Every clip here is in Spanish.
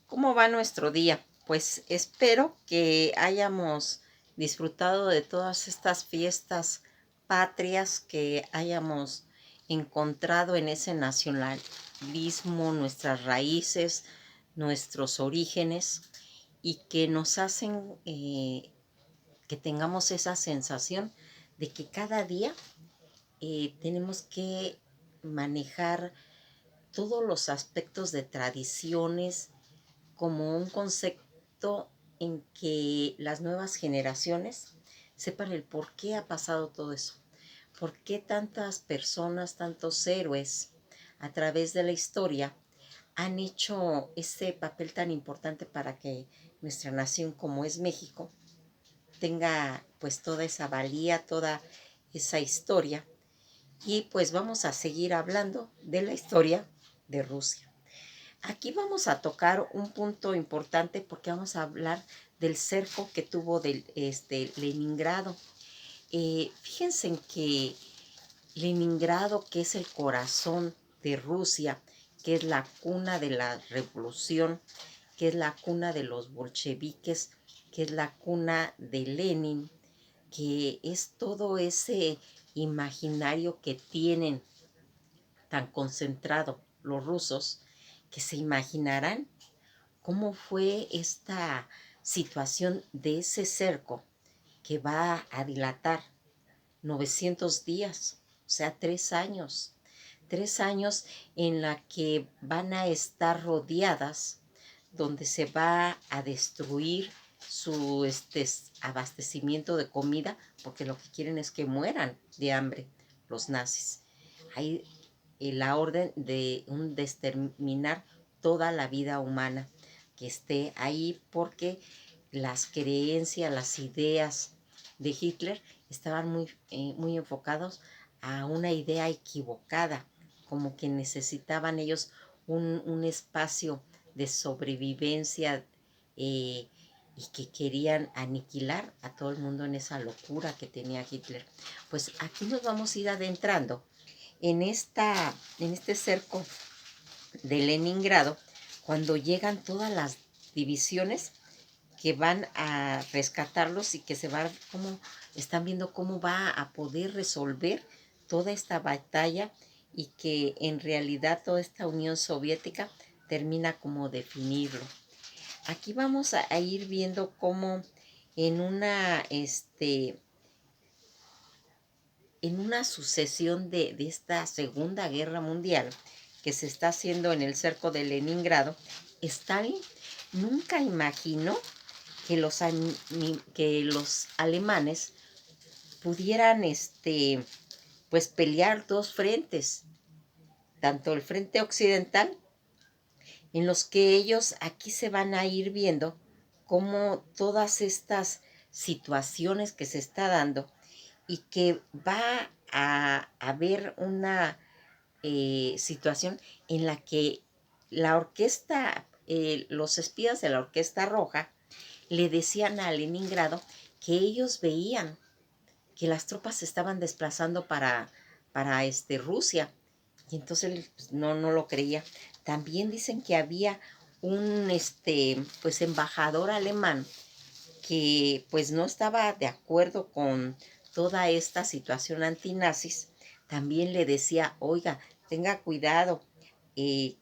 ¿Cómo va nuestro día? Pues espero que hayamos disfrutado de todas estas fiestas patrias, que hayamos encontrado en ese nacionalismo nuestras raíces, nuestros orígenes y que nos hacen que tengamos esa sensación de que cada día tenemos que manejar todos los aspectos de tradiciones como un concepto en que las nuevas generaciones sepan el por qué ha pasado todo eso, por qué tantas personas, tantos héroes a través de la historia han hecho ese papel tan importante para que nuestra nación como es México tenga pues toda esa valía, toda esa historia. Y pues vamos a seguir hablando de la historia de Rusia. Aquí vamos a tocar un punto importante porque vamos a hablar del cerco que tuvo del, Leningrado. Fíjense en que Leningrado, que es el corazón de Rusia, que es la cuna de la revolución, que es la cuna de los bolcheviques, que es la cuna de Lenin, que es todo ese imaginario que tienen tan concentrado los rusos, que se imaginarán cómo fue esta situación de ese cerco que va a dilatar 900 días, o sea, 3 años. 3 años en la que van a estar rodeadas, donde se va a destruir su abastecimiento de comida, porque lo que quieren es que mueran de hambre los nazis. Hay la orden de un exterminar toda la vida humana que esté ahí, porque las creencias, las ideas de Hitler estaban muy enfocados a una idea equivocada, como que necesitaban ellos un espacio de sobrevivencia, y que querían aniquilar a todo el mundo en esa locura que tenía Hitler. Pues aquí nos vamos a ir adentrando en este cerco de Leningrado, cuando llegan todas las divisiones que van a rescatarlos y que se van, como están viendo cómo va a poder resolver toda esta batalla, y que en realidad toda esta Unión Soviética termina como definirlo. Aquí vamos a ir viendo cómo en una sucesión de esta Segunda Guerra Mundial que se está haciendo en el cerco de Leningrado, Stalin nunca imaginó que los alemanes pudieran pues pelear dos frentes, tanto el frente occidental, en los que ellos aquí se van a ir viendo cómo todas estas situaciones que se está dando, y que va a haber una situación en la que la orquesta, los espías de la Orquesta Roja le decían a Leningrado que ellos veían que las tropas se estaban desplazando para Rusia. Y entonces él pues, no lo creía. También dicen que había un pues embajador alemán que pues no estaba de acuerdo con toda esta situación antinazis. También le decía, oiga, tenga cuidado, eh,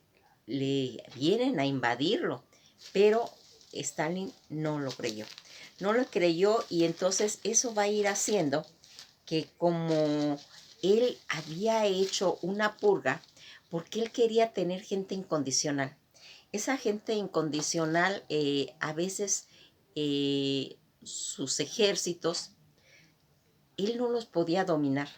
le vienen a invadirlo. Pero Stalin no lo creyó. No lo creyó, y entonces eso va a ir haciendo que, como él había hecho una purga, porque él quería tener gente incondicional. Esa gente incondicional, a veces sus ejércitos, él no los podía dominar,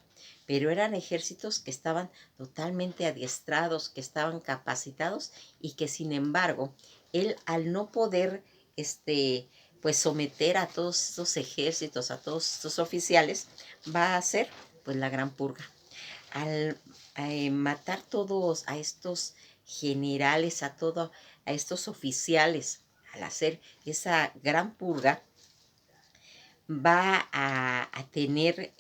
pero eran ejércitos que estaban totalmente adiestrados, que estaban capacitados, y que sin embargo, él, al no poder pues someter a todos estos ejércitos, a todos estos oficiales, va a hacer pues la gran purga. Al matar todos a estos generales, a estos oficiales, al hacer esa gran purga, va a tener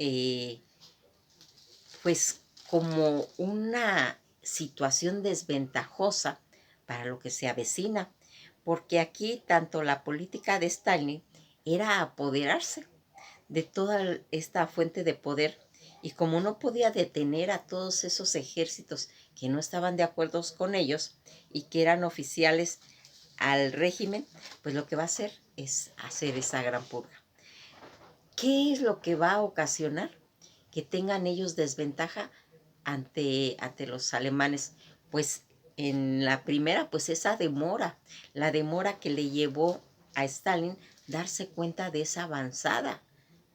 pues como una situación desventajosa para lo que se avecina, porque aquí tanto la política de Stalin era apoderarse de toda esta fuente de poder, y como no podía detener a todos esos ejércitos que no estaban de acuerdo con ellos y que eran oficiales al régimen, pues lo que va a hacer es hacer esa gran purga. ¿Qué es lo que va a ocasionar que tengan ellos desventaja ante los alemanes? Pues en la primera, pues esa demora, la demora que le llevó a Stalin darse cuenta de esa avanzada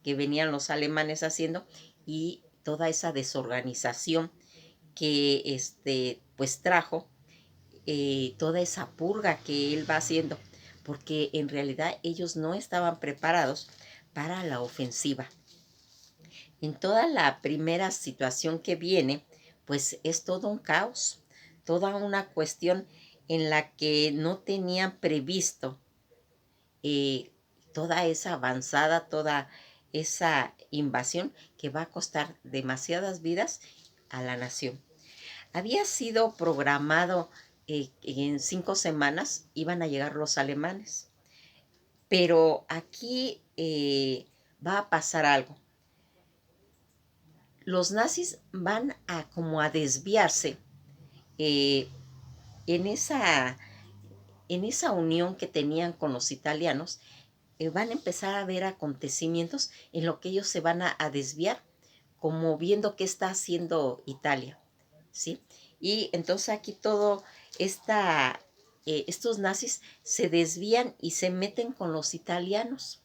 que venían los alemanes haciendo, y toda esa desorganización que pues trajo, toda esa purga que él va haciendo, porque en realidad ellos no estaban preparados para la ofensiva. En toda la primera situación que viene, pues es todo un caos, toda una cuestión en la que no tenían previsto eh, toda esa avanzada, toda esa invasión que va a costar demasiadas vidas a la nación. Había sido programado que en 5 semanas iban a llegar los alemanes, pero aquí va a pasar algo. Los nazis van a como a desviarse eh, en, esa, en esa unión que tenían con los italianos. Van a empezar a ver acontecimientos en lo que ellos se van a desviar, como viendo qué está haciendo Italia, ¿sí? Y entonces aquí estos nazis se desvían y se meten con los italianos,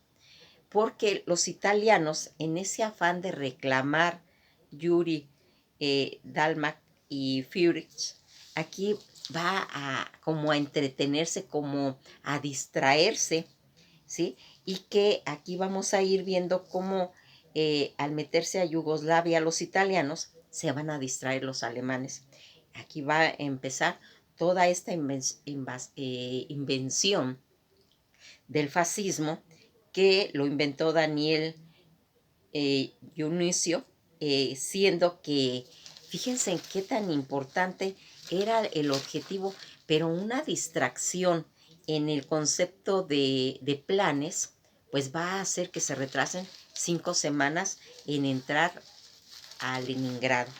porque los italianos, en ese afán de reclamar Yuri, Dalmak y Führer, aquí va a como a entretenerse, como a distraerse, ¿sí? Y que aquí vamos a ir viendo cómo al meterse a Yugoslavia los italianos, se van a distraer los alemanes. Aquí va a empezar toda esta invención del fascismo, que lo inventó Daniel Dionisio, siendo que, fíjense en qué tan importante era el objetivo, pero una distracción en el concepto de planes, pues va a hacer que se retrasen 5 semanas en entrar a Leningrado.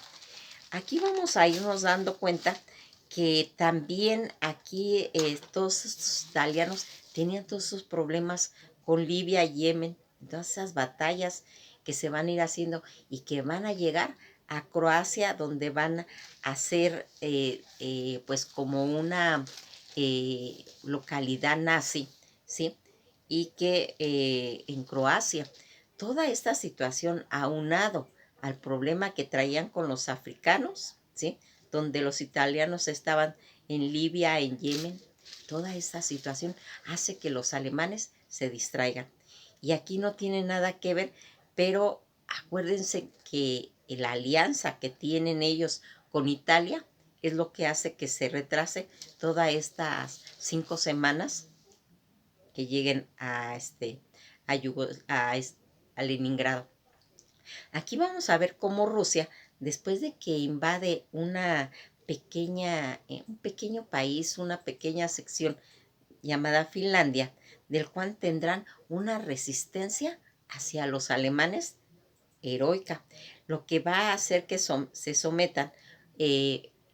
Aquí vamos a irnos dando cuenta que también aquí todos estos italianos tenían todos sus problemas con Libia, Yemen, todas esas batallas que se van a ir haciendo y que van a llegar a Croacia, donde van a ser pues como una localidad nazi, ¿sí? Y que en Croacia toda esta situación aunado al problema que traían con los africanos, ¿sí? Donde los italianos estaban en Libia, en Yemen, toda esta situación hace que los alemanes se distraigan. Y aquí no tiene nada que ver, pero acuérdense que la alianza que tienen ellos con Italia es lo que hace que se retrase todas estas 5 semanas que lleguen a Leningrado. Aquí vamos a ver cómo Rusia, después de que invade un pequeño país, una pequeña sección llamada Finlandia, del cual tendrán una resistencia hacia los alemanes heroica. Lo que va a hacer que se sometan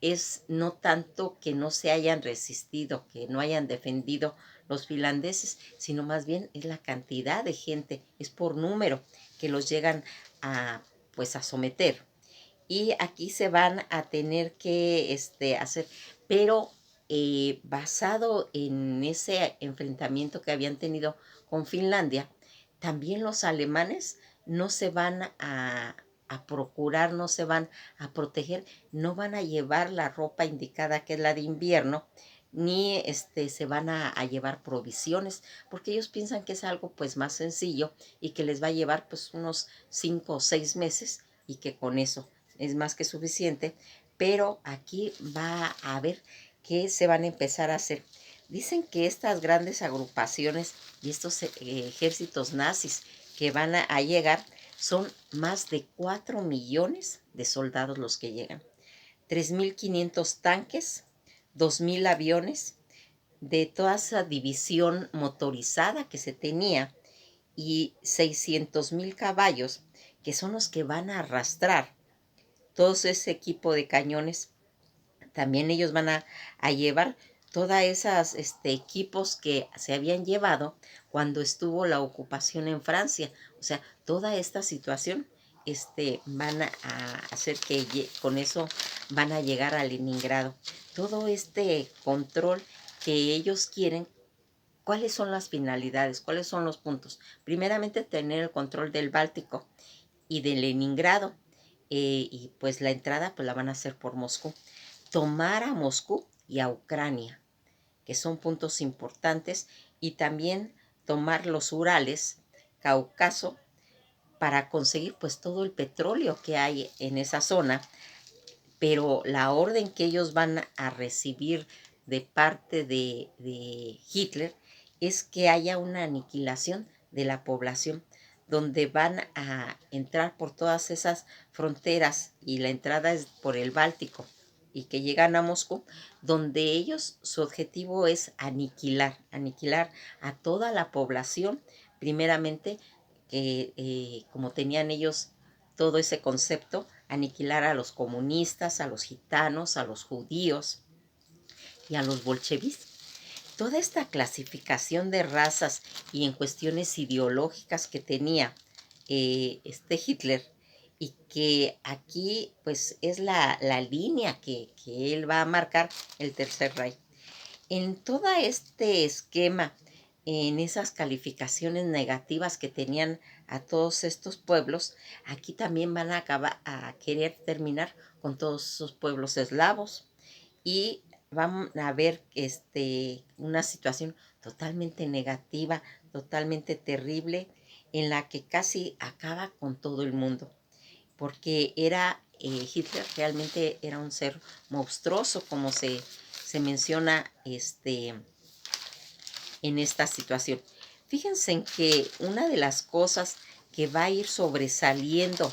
es no tanto que no se hayan resistido, que no hayan defendido los finlandeses, sino más bien es la cantidad de gente, es por número que los llegan a, pues, a someter. Y aquí se van a tener que hacer, pero basado en ese enfrentamiento que habían tenido con Finlandia, también los alemanes no se van a procurar, no se van a proteger, no van a llevar la ropa indicada, que es la de invierno, ni se van a llevar provisiones, porque ellos piensan que es algo pues más sencillo y que les va a llevar pues unos 5 o 6 meses, y que con eso es más que suficiente. Pero aquí va a ver qué se van a empezar a hacer. Dicen que estas grandes agrupaciones y estos ejércitos nazis que van a llegar son más de 4 millones de soldados los que llegan. 3.500 tanques, 2.000 aviones, de toda esa división motorizada que se tenía y 600,000 caballos, que son los que van a arrastrar todo ese equipo de cañones. También ellos van a llevar todas esas equipos que se habían llevado cuando estuvo la ocupación en Francia. O sea, toda esta situación van a hacer que con eso van a llegar a Leningrado. Todo este control que ellos quieren. ¿Cuáles son las finalidades? ¿Cuáles son los puntos? Primeramente, tener el control del Báltico y de Leningrado. Y pues la entrada pues la van a hacer por Moscú. Tomar a Moscú y a Ucrania, que son puntos importantes, y también tomar los Urales, Cáucaso, para conseguir pues todo el petróleo que hay en esa zona. Pero la orden que ellos van a recibir de parte de Hitler es que haya una aniquilación de la población, donde van a entrar por todas esas fronteras y la entrada es por el Báltico y que llegan a Moscú, donde ellos su objetivo es aniquilar a toda la población, primeramente, que como tenían ellos todo ese concepto, aniquilar a los comunistas, a los gitanos, a los judíos y a los bolcheviques. Toda esta clasificación de razas y en cuestiones ideológicas que tenía Hitler, y que aquí pues es la línea que él va a marcar el Tercer Reich. En todo este esquema, en esas calificaciones negativas que tenían a todos estos pueblos, aquí también van a acabar a querer terminar con todos esos pueblos eslavos, y van a ver una situación totalmente negativa, totalmente terrible, en la que casi acaba con todo el mundo, porque Hitler realmente era un ser monstruoso, como se menciona en esta situación. Fíjense en que una de las cosas que va a ir sobresaliendo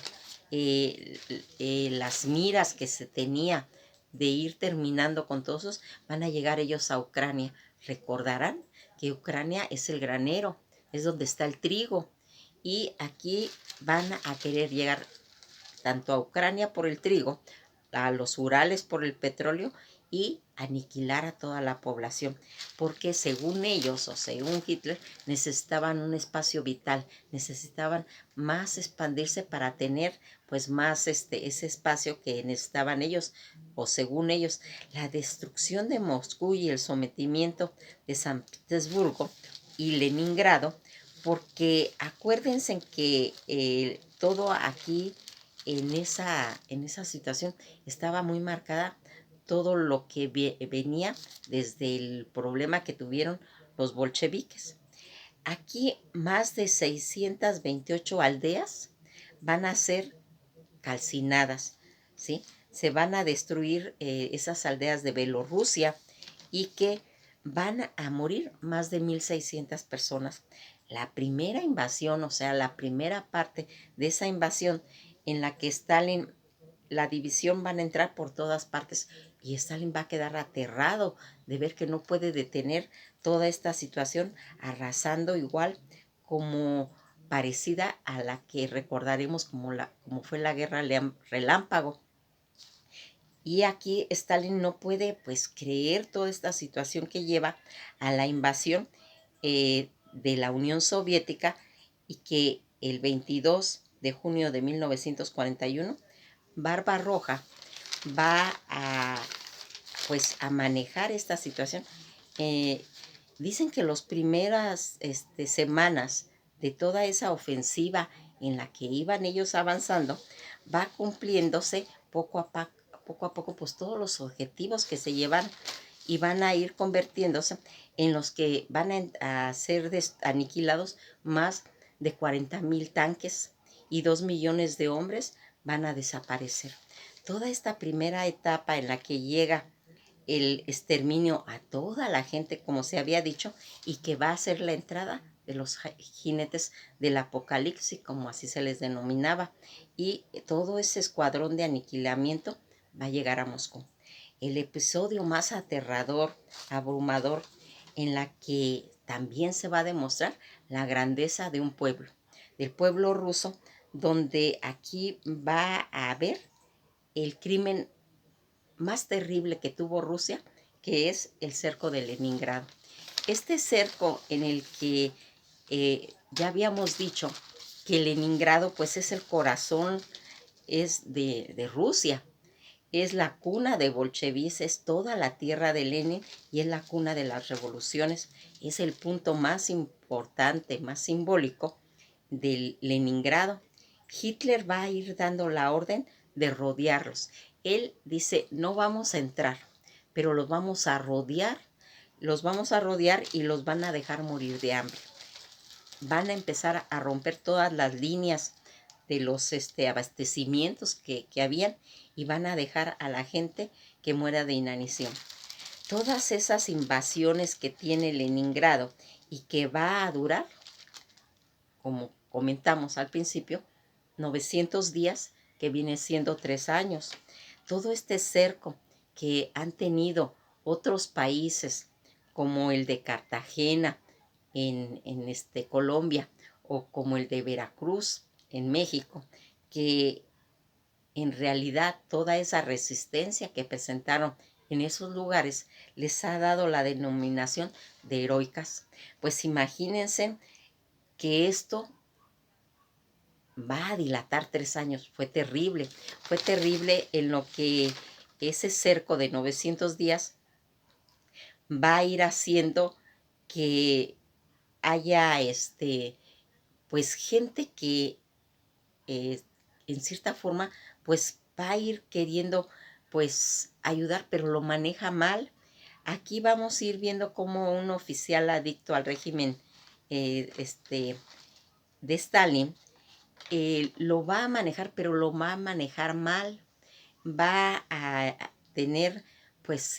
las miras que se tenía de ir terminando con todos esos, van a llegar ellos a Ucrania. Recordarán que Ucrania es el granero, es donde está el trigo, y aquí van a querer llegar tanto a Ucrania por el trigo, a los Urales por el petróleo, y aniquilar a toda la población, porque según ellos o según Hitler necesitaban un espacio vital, necesitaban más expandirse para tener pues más ese espacio que necesitaban ellos, o según ellos, la destrucción de Moscú y el sometimiento de San Petersburgo y Leningrado, porque acuérdense que todo aquí en esa situación estaba muy marcada todo lo que venía desde el problema que tuvieron los bolcheviques. Aquí más de 628 aldeas van a ser calcinadas, ¿sí? Se van a destruir esas aldeas de Bielorrusia, y que van a morir más de 1,600 personas. La primera invasión, o sea, la primera parte de esa invasión en la que Stalin, la división van a entrar por todas partes, y Stalin va a quedar aterrado de ver que no puede detener toda esta situación, arrasando igual como parecida a la que recordaremos como fue la guerra relámpago. Y aquí Stalin no puede pues creer toda esta situación que lleva a la invasión de la Unión Soviética, y que el 22 de junio de 1941 Barbarroja va pues a manejar esta situación. Eh, Dicen que las primeras semanas de toda esa ofensiva en la que iban ellos avanzando, va cumpliéndose poco a poco pues todos los objetivos que se llevan, y van a ir convirtiéndose en los que van a ser aniquilados más de 40,000 tanques, y 2 millones de hombres van a desaparecer. Toda esta primera etapa en la que llega el exterminio a toda la gente, como se había dicho, y que va a ser la entrada de los jinetes del apocalipsis, como así se les denominaba, y todo ese escuadrón de aniquilamiento va a llegar a Moscú. El episodio más aterrador, abrumador, en la que también se va a demostrar la grandeza de un pueblo, del pueblo ruso, donde aquí va a haber el crimen más terrible que tuvo Rusia, que es el cerco de Leningrado. Este cerco en el que ya habíamos dicho que Leningrado pues es el corazón, es de Rusia, es la cuna de bolcheviques, es toda la tierra de Lenin y es la cuna de las revoluciones, es el punto más importante, más simbólico del Leningrado. Hitler va a ir dando la orden de rodearlos. Él dice, no vamos a entrar, pero los vamos a rodear y los van a dejar morir de hambre. Van a empezar a romper todas las líneas de los abastecimientos que habían y van a dejar a la gente que muera de inanición. Todas esas invasiones que tiene Leningrado y que va a durar, como comentamos al principio, 900 días, que viene siendo 3 años. Todo este cerco que han tenido otros países, como el de Cartagena en Colombia, o como el de Veracruz en México, que en realidad toda esa resistencia que presentaron en esos lugares les ha dado la denominación de heroicas. Pues imagínense que esto va a dilatar 3 años. Fue terrible en lo que ese cerco de 900 días va a ir haciendo que haya pues gente que en cierta forma pues va a ir queriendo pues ayudar, pero lo maneja mal. Aquí vamos a ir viendo cómo un oficial adicto al régimen de Stalin lo va a manejar, pero lo va a manejar mal. Va a tener pues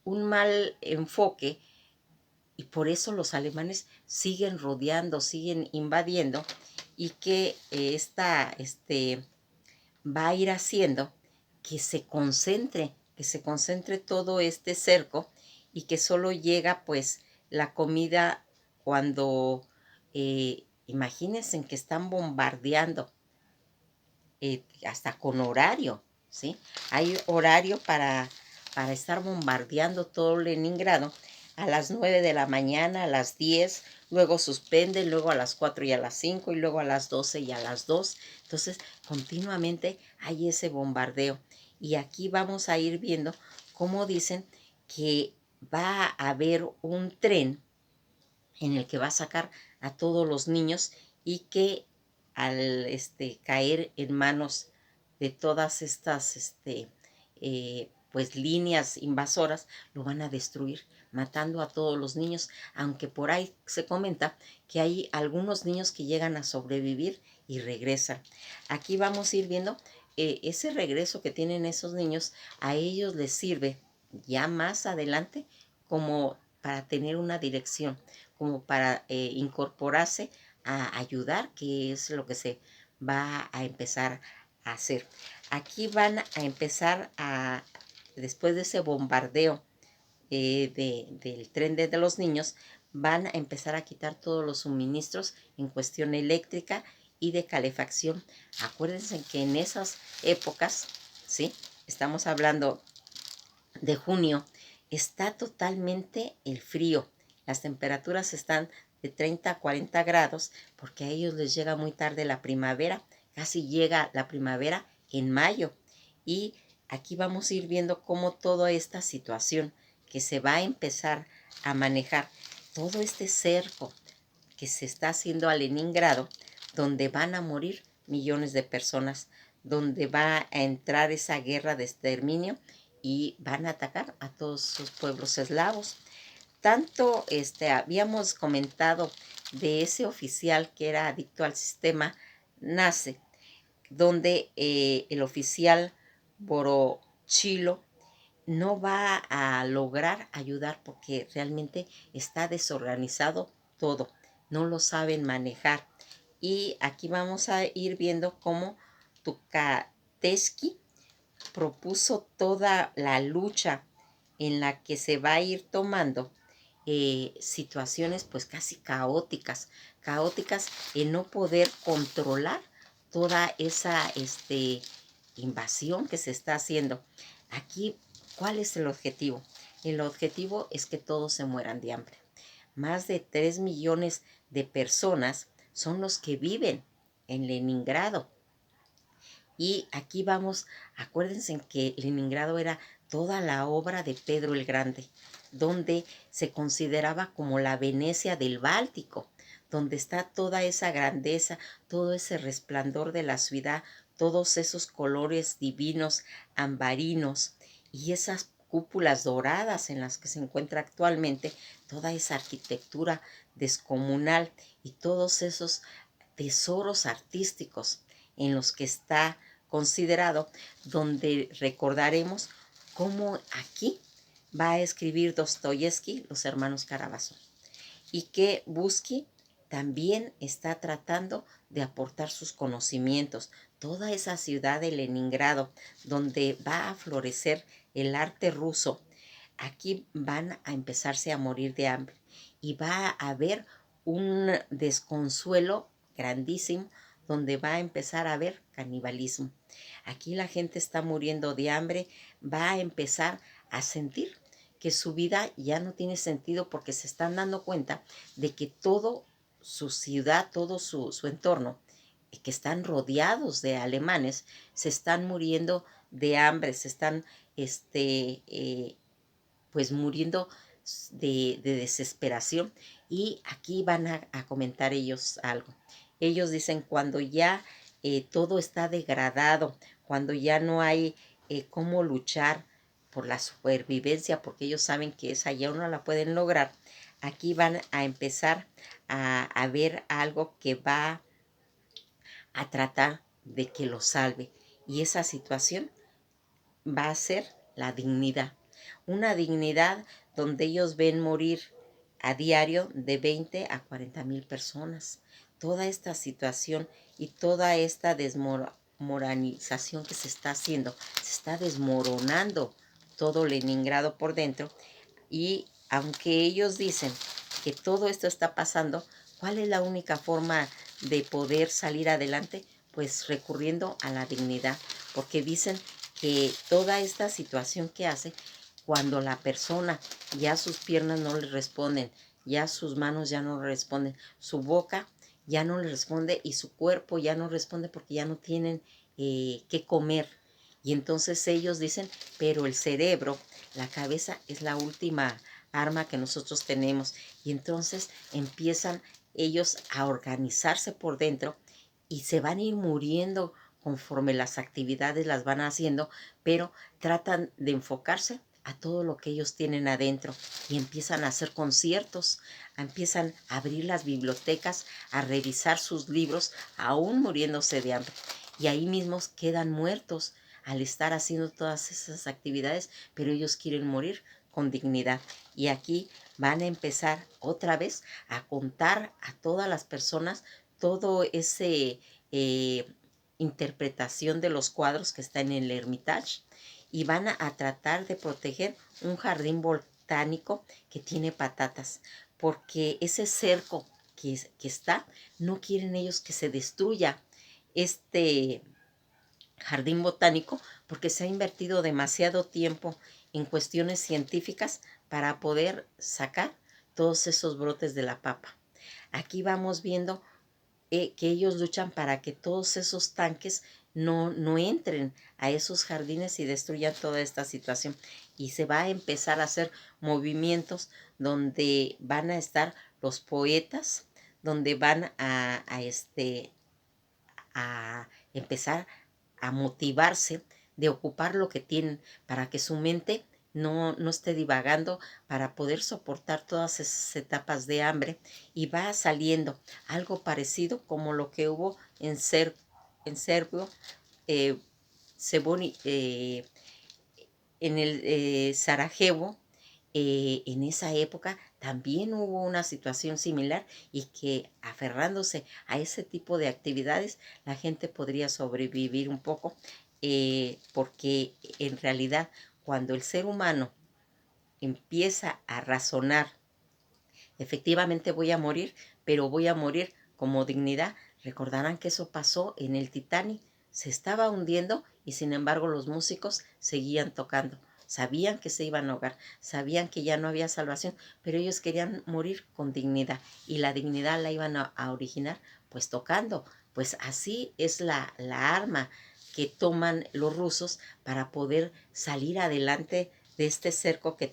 un mal enfoque y por eso los alemanes siguen rodeando, siguen invadiendo y que va a ir haciendo que se concentre todo este cerco y que solo llega pues la comida cuando imagínense que están bombardeando hasta con horario, ¿sí? Hay horario para estar bombardeando todo Leningrado a las 9 de la mañana, a las 10, luego suspenden, luego a las 4 y a las 5 y luego a las 12 y a las 2. Entonces, continuamente hay ese bombardeo. Y aquí vamos a ir viendo cómo dicen que va a haber un tren en el que va a sacar a todos los niños y que al caer en manos de todas estas pues líneas invasoras lo van a destruir, matando a todos los niños, aunque por ahí se comenta que hay algunos niños que llegan a sobrevivir y regresan. Aquí vamos a ir viendo ese regreso que tienen esos niños, a ellos les sirve ya más adelante como para tener una dirección, como para incorporarse a ayudar, que es lo que se va a empezar a hacer. Aquí van a empezar después de ese bombardeo del tren de los niños, van a empezar a quitar todos los suministros en cuestión eléctrica y de calefacción. Acuérdense que en esas épocas, ¿sí? Estamos hablando de junio, está totalmente el frío. Las temperaturas están de 30 a 40 grados porque a ellos les llega muy tarde la primavera. Casi llega la primavera en mayo. Y aquí vamos a ir viendo cómo toda esta situación que se va a empezar a manejar, todo este cerco que se está haciendo a Leningrado, donde van a morir millones de personas, donde va a entrar esa guerra de exterminio y van a atacar a todos sus pueblos eslavos. Tanto habíamos comentado de ese oficial que era adicto al sistema nazi, donde el oficial Borochilo no va a lograr ayudar porque realmente está desorganizado todo, no lo saben manejar. Y aquí vamos a ir viendo cómo Tukateski propuso toda la lucha en la que se va a ir tomando situaciones pues casi caóticas, caóticas en no poder controlar toda esa invasión que se está haciendo. Aquí, ¿cuál es el objetivo? El objetivo es que todos se mueran de hambre. Más de 3 millones de personas son los que viven en Leningrado. Y aquí vamos, acuérdense que Leningrado era toda la obra de Pedro el Grande, donde se consideraba como la Venecia del Báltico, donde está toda esa grandeza, todo ese resplandor de la ciudad, todos esos colores divinos, ambarinos y esas cúpulas doradas en las que se encuentra actualmente, toda esa arquitectura descomunal y todos esos tesoros artísticos en los que está considerado, donde recordaremos cómo aquí va a escribir Dostoyevsky, Los hermanos Karamazov, y que Busky también está tratando de aportar sus conocimientos. Toda esa ciudad de Leningrado, donde va a florecer el arte ruso, aquí van a empezarse a morir de hambre y va a haber un desconsuelo grandísimo donde va a empezar a haber canibalismo. Aquí la gente está muriendo de hambre, va a empezar a sentir que su vida ya no tiene sentido porque se están dando cuenta de que todo su ciudad, todo su entorno, que están rodeados de alemanes, se están muriendo de hambre, se están pues muriendo de desesperación. Y aquí van a comentar ellos algo. Ellos dicen cuando ya todo está degradado, cuando ya no hay cómo luchar por la supervivencia, porque ellos saben que esa ya no la pueden lograr, aquí van a empezar a ver algo que va a tratar de que lo salve. Y esa situación va a ser la dignidad. Una dignidad donde ellos ven morir a diario de 20 a 40,000 personas. Toda esta situación y toda esta desmoralización que se está haciendo, se está desmoronando todo Leningrado por dentro. Y aunque ellos dicen que todo esto está pasando, ¿cuál es la única forma de poder salir adelante? Pues recurriendo a la dignidad, porque dicen que toda esta situación que hace, cuando la persona ya sus piernas no le responden, ya sus manos ya no le responden, su boca ya no le responde y su cuerpo ya no responde porque ya no tienen qué comer. Y entonces ellos dicen, pero el cerebro, la cabeza es la última arma que nosotros tenemos. Y entonces empiezan ellos a organizarse por dentro y se van a ir muriendo conforme las actividades las van haciendo, pero tratan de enfocarse a todo lo que ellos tienen adentro y empiezan a hacer conciertos, empiezan a abrir las bibliotecas, a revisar sus libros, aún muriéndose de hambre. Y ahí mismos quedan muertos al estar haciendo todas esas actividades, pero ellos quieren morir con dignidad. Y aquí van a empezar otra vez a contar a todas las personas todo ese interpretación de los cuadros que están en el Hermitage y van a tratar de proteger un jardín botánico que tiene patatas, porque ese cerco que está, no quieren ellos que se destruya este jardín botánico porque se ha invertido demasiado tiempo en cuestiones científicas para poder sacar todos esos brotes de la papa. Aquí vamos viendo que ellos luchan para que todos esos tanques no entren a esos jardines y destruyan toda esta situación. Y se va a empezar a hacer movimientos donde van a estar los poetas, donde van a empezar a motivarse de ocupar lo que tienen para que su mente no esté divagando, para poder soportar todas esas etapas de hambre. Y va saliendo algo parecido como lo que hubo en Serbio, eh, en el Sarajevo. En esa época también hubo una situación similar y que aferrándose a ese tipo de actividades la gente podría sobrevivir un poco, porque en realidad cuando el ser humano empieza a razonar, efectivamente voy a morir, pero voy a morir como dignidad. Recordarán que eso pasó en el Titanic. Se estaba hundiendo y sin embargo los músicos seguían tocando. Sabían que se iban a ahogar, sabían que ya no había salvación, pero ellos querían morir con dignidad y la dignidad la iban a originar pues tocando. Pues así es la arma que toman los rusos para poder salir adelante de este cerco que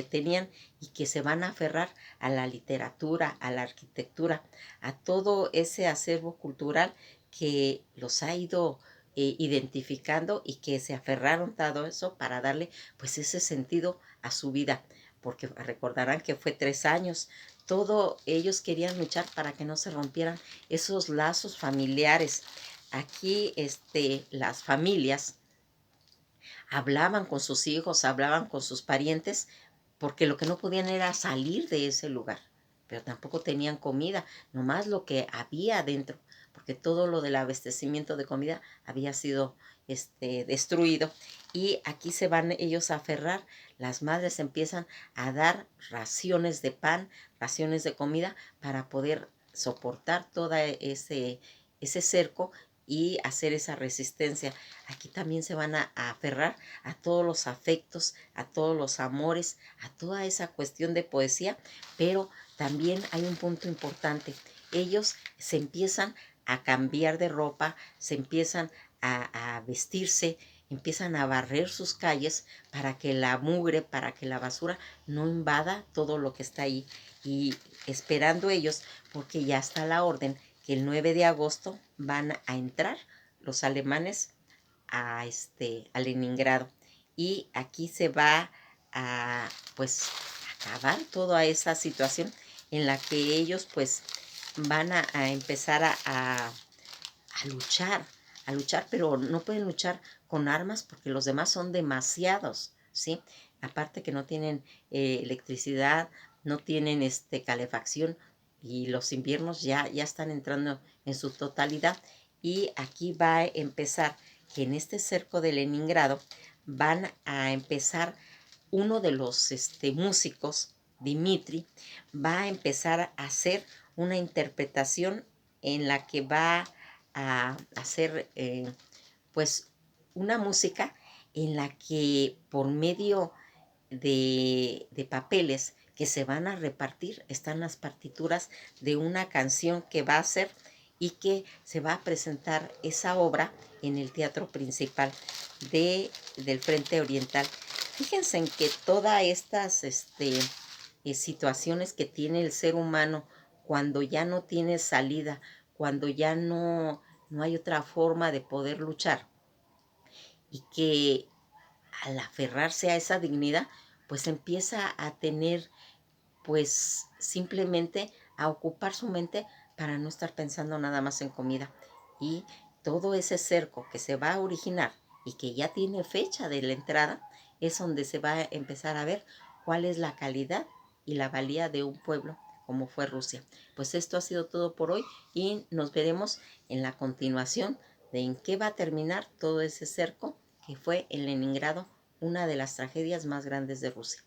tenían y que se van a aferrar a la literatura, a la arquitectura, a todo ese acervo cultural que los ha ido identificando y que se aferraron todo eso para darle pues ese sentido a su vida, porque recordarán que fue 3 años. Todo ellos querían luchar para que no se rompieran esos lazos familiares. Aquí las familias hablaban con sus hijos, hablaban con sus parientes, porque lo que no podían era salir de ese lugar, pero tampoco tenían comida, nomás lo que había adentro, porque todo lo del abastecimiento de comida había sido destruido. Y aquí se van ellos a aferrar, las madres empiezan a dar raciones de pan, raciones de comida, para poder soportar todo ese cerco y hacer esa resistencia. Aquí también se van a aferrar a todos los afectos, a todos los amores, a toda esa cuestión de poesía, pero también hay un punto importante. Ellos se empiezan a cambiar de ropa, se empiezan a vestirse, empiezan a barrer sus calles para que la mugre, para que la basura no invada todo lo que está ahí. Y esperando ellos, porque ya está la orden que el 9 de agosto van a entrar los alemanes a Leningrado. Y aquí se va a, pues, acabar toda esa situación en la que ellos, pues, van a empezar a luchar, pero no pueden luchar con armas porque los demás son demasiados, ¿sí? Aparte que no tienen electricidad, no tienen calefacción y los inviernos ya están entrando en su totalidad. Y aquí va a empezar que en este cerco de Leningrado van a empezar uno de los músicos, Dimitri, va a empezar a hacer una interpretación en la que va a hacer pues una música en la que por medio de papeles que se van a repartir están las partituras de una canción que va a hacer y que se va a presentar esa obra en el teatro principal del Frente Oriental. Fíjense en que todas estas situaciones que tiene el ser humano cuando ya no tiene salida, cuando ya no hay otra forma de poder luchar y que al aferrarse a esa dignidad, pues empieza a tener, pues simplemente a ocupar su mente para no estar pensando nada más en comida. Y todo ese cerco que se va a originar y que ya tiene fecha de la entrada, es donde se va a empezar a ver cuál es la calidad y la valía de un pueblo como fue Rusia. Pues esto ha sido todo por hoy y nos veremos en la continuación de en qué va a terminar todo ese cerco que fue en Leningrado, una de las tragedias más grandes de Rusia.